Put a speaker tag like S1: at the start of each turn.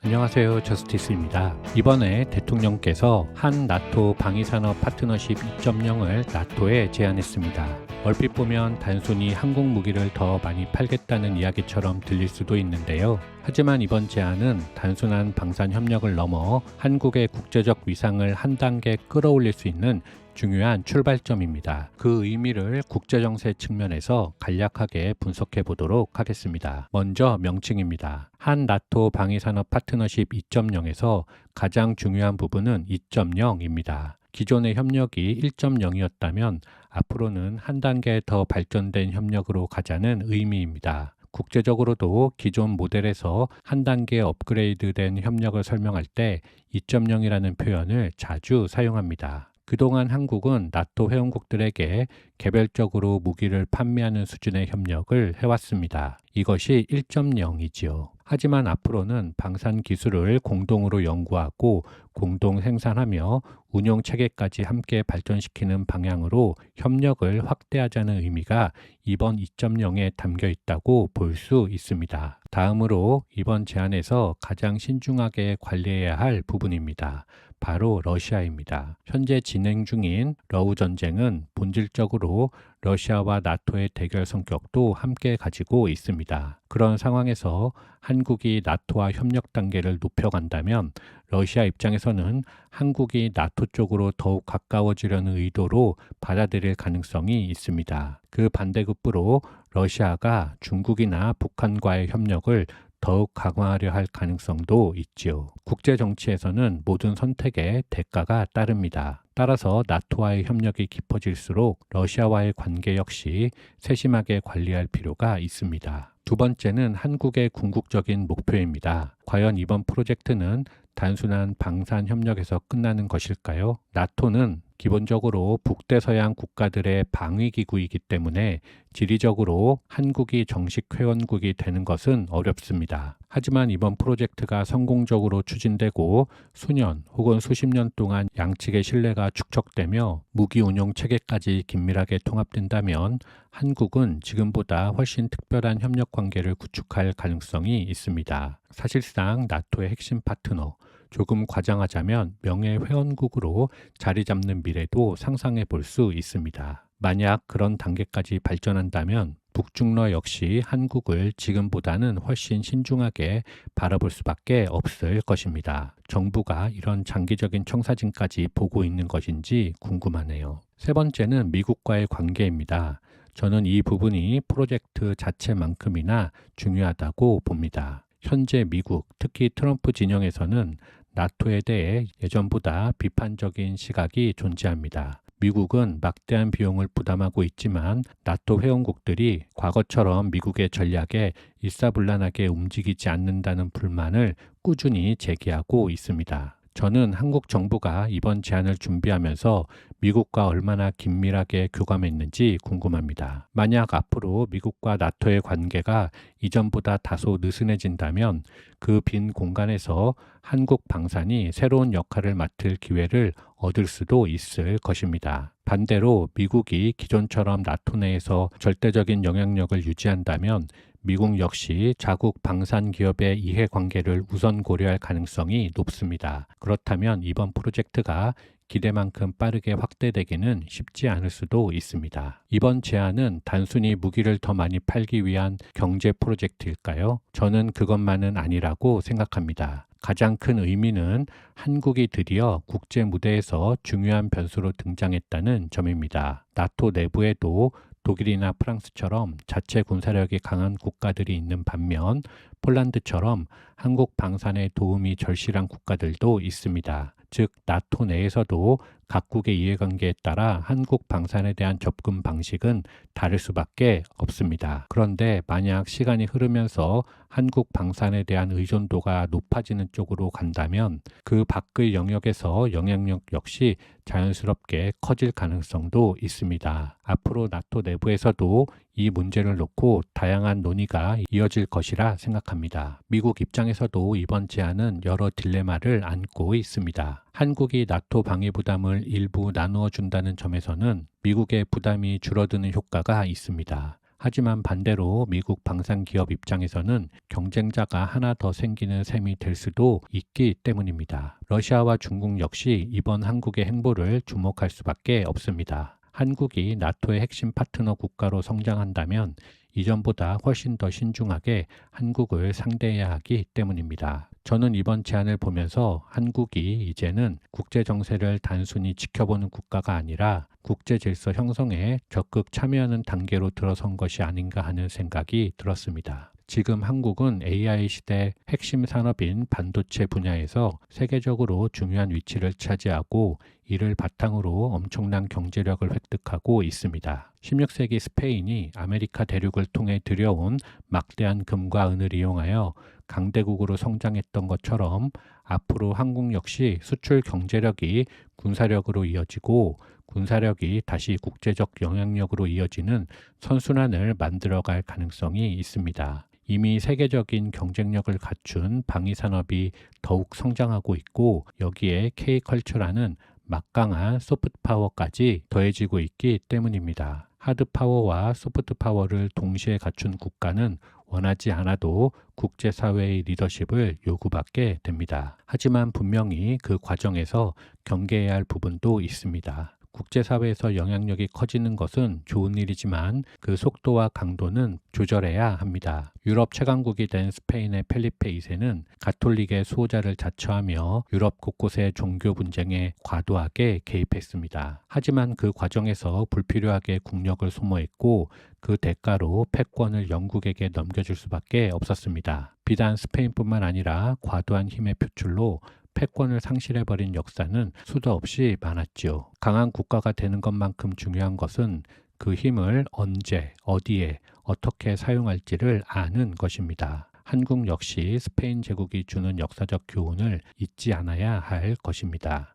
S1: 안녕하세요. 저스티스입니다. 이번에 대통령께서 한 나토 방위산업 파트너십 2.0을 나토에 제안했습니다. 얼핏 보면 단순히 한국 무기를 더 많이 팔겠다는 이야기처럼 들릴 수도 있는데요. 하지만 이번 제안은 단순한 방산 협력을 넘어 한국의 국제적 위상을 한 단계 끌어올릴 수 있는 중요한 출발점입니다. 그 의미를 국제정세 측면에서 간략하게 분석해 보도록 하겠습니다. 먼저 명칭입니다. 한 나토 방위산업 파트너십 2.0에서 가장 중요한 부분은 2.0입니다. 기존의 협력이 1.0이었다면 앞으로는 한 단계 더 발전된 협력으로 가자는 의미입니다. 국제적으로도 기존 모델에서 한 단계 업그레이드된 협력을 설명할 때 2.0이라는 표현을 자주 사용합니다. 그동안 한국은 나토 회원국들에게 개별적으로 무기를 판매하는 수준의 협력을 해왔습니다. 이것이 1.0이지요. 하지만 앞으로는 방산 기술을 공동으로 연구하고 공동 생산하며 운용 체계까지 함께 발전시키는 방향으로 협력을 확대하자는 의미가 이번 2.0에 담겨 있다고 볼 수 있습니다. 다음으로 이번 제안에서 가장 신중하게 관리해야 할 부분입니다. 바로 러시아입니다. 현재 진행 중인 러우 전쟁은 본질적으로 러시아와 나토의 대결 성격도 함께 가지고 있습니다. 그런 상황에서 한국이 나토와 협력 단계를 높여간다면 러시아 입장에서는 한국이 나토 쪽으로 더욱 가까워지려는 의도로 받아들일 가능성이 있습니다. 그 반대급부로 러시아가 중국이나 북한과의 협력을 더욱 강화하려 할 가능성도 있지요. 국제 정치에서는 모든 선택에 대가가 따릅니다. 따라서 나토와의 협력이 깊어질수록 러시아와의 관계 역시 세심하게 관리할 필요가 있습니다. 두 번째는 한국의 궁극적인 목표입니다. 과연 이번 프로젝트는 단순한 방산 협력에서 끝나는 것일까요? 나토는 기본적으로 북대서양 국가들의 방위기구이기 때문에 지리적으로 한국이 정식 회원국이 되는 것은 어렵습니다. 하지만 이번 프로젝트가 성공적으로 추진되고 수년 혹은 수십 년 동안 양측의 신뢰가 축적되며 무기 운용 체계까지 긴밀하게 통합된다면 한국은 지금보다 훨씬 특별한 협력 관계를 구축할 가능성이 있습니다. 사실상 나토의 핵심 파트너, 조금 과장하자면 명예 회원국으로 자리 잡는 미래도 상상해 볼 수 있습니다. 만약 그런 단계까지 발전한다면 북중러 역시 한국을 지금보다는 훨씬 신중하게 바라볼 수밖에 없을 것입니다. 정부가 이런 장기적인 청사진까지 보고 있는 것인지 궁금하네요. 세 번째는 미국과의 관계입니다. 저는 이 부분이 프로젝트 자체만큼이나 중요하다고 봅니다. 현재 미국, 특히 트럼프 진영에서는 나토에 대해 예전보다 비판적인 시각이 존재합니다. 미국은 막대한 비용을 부담하고 있지만 나토 회원국들이 과거처럼 미국의 전략에 일사불란하게 움직이지 않는다는 불만을 꾸준히 제기하고 있습니다. 저는 한국 정부가 이번 제안을 준비하면서 미국과 얼마나 긴밀하게 교감했는지 궁금합니다. 만약 앞으로 미국과 나토의 관계가 이전보다 다소 느슨해진다면 그 빈 공간에서 한국 방산이 새로운 역할을 맡을 기회를 얻을 수도 있을 것입니다. 반대로 미국이 기존처럼 나토 내에서 절대적인 영향력을 유지한다면 미국 역시 자국 방산 기업의 이해관계를 우선 고려할 가능성이 높습니다. 그렇다면 이번 프로젝트가 기대만큼 빠르게 확대되기는 쉽지 않을 수도 있습니다. 이번 제안은 단순히 무기를 더 많이 팔기 위한 경제 프로젝트일까요? 저는 그것만은 아니라고 생각합니다. 가장 큰 의미는 한국이 드디어 국제 무대에서 중요한 변수로 등장했다는 점입니다. 나토 내부에도 독일이나 프랑스처럼 자체 군사력이 강한 국가들이 있는 반면 폴란드처럼 한국 방산에 도움이 절실한 국가들도 있습니다. 즉 나토 내에서도 각국의 이해관계에 따라 한국 방산에 대한 접근 방식은 다를 수밖에 없습니다. 그런데 만약 시간이 흐르면서 한국 방산에 대한 의존도가 높아지는 쪽으로 간다면 그 밖의 영역에서 영향력 역시 자연스럽게 커질 가능성도 있습니다. 앞으로 나토 내부에서도 이 문제를 놓고 다양한 논의가 이어질 것이라 생각합니다. 미국 입장에서도 이번 제안은 여러 딜레마를 안고 있습니다. 한국이 나토 방위 부담을 일부 나누어 준다는 점에서는 미국의 부담이 줄어드는 효과가 있습니다. 하지만 반대로 미국 방산 기업 입장에서는 경쟁자가 하나 더 생기는 셈이 될 수도 있기 때문입니다. 러시아와 중국 역시 이번 한국의 행보를 주목할 수밖에 없습니다. 한국이 나토의 핵심 파트너 국가로 성장한다면 이전보다 훨씬 더 신중하게 한국을 상대해야 하기 때문입니다. 저는 이번 제안을 보면서 한국이 이제는 국제 정세를 단순히 지켜보는 국가가 아니라 국제 질서 형성에 적극 참여하는 단계로 들어선 것이 아닌가 하는 생각이 들었습니다. 지금 한국은 AI 시대 핵심 산업인 반도체 분야에서 세계적으로 중요한 위치를 차지하고 이를 바탕으로 엄청난 경제력을 획득하고 있습니다. 16세기 스페인이 아메리카 대륙을 통해 들여온 막대한 금과 은을 이용하여 강대국으로 성장했던 것처럼 앞으로 한국 역시 수출 경제력이 군사력으로 이어지고 군사력이 다시 국제적 영향력으로 이어지는 선순환을 만들어갈 가능성이 있습니다. 이미 세계적인 경쟁력을 갖춘 방위산업이 더욱 성장하고 있고 여기에 K컬처라는 막강한 소프트파워까지 더해지고 있기 때문입니다. 하드파워와 소프트파워를 동시에 갖춘 국가는 원하지 않아도 국제사회의 리더십을 요구받게 됩니다. 하지만 분명히 그 과정에서 경계해야 할 부분도 있습니다. 국제사회에서 영향력이 커지는 것은 좋은 일이지만 그 속도와 강도는 조절해야 합니다. 유럽 최강국이 된 스페인의 펠리페 2세는 가톨릭의 수호자를 자처하며 유럽 곳곳의 종교 분쟁에 과도하게 개입했습니다. 하지만 그 과정에서 불필요하게 국력을 소모했고 그 대가로 패권을 영국에게 넘겨줄 수밖에 없었습니다. 비단 스페인뿐만 아니라 과도한 힘의 표출로 패권을 상실해버린 역사는 수도 없이 많았지요. 강한 국가가 되는 것만큼 중요한 것은 그 힘을 언제, 어디에, 어떻게 사용할지를 아는 것입니다. 한국 역시 스페인 제국이 주는 역사적 교훈을 잊지 않아야 할 것입니다.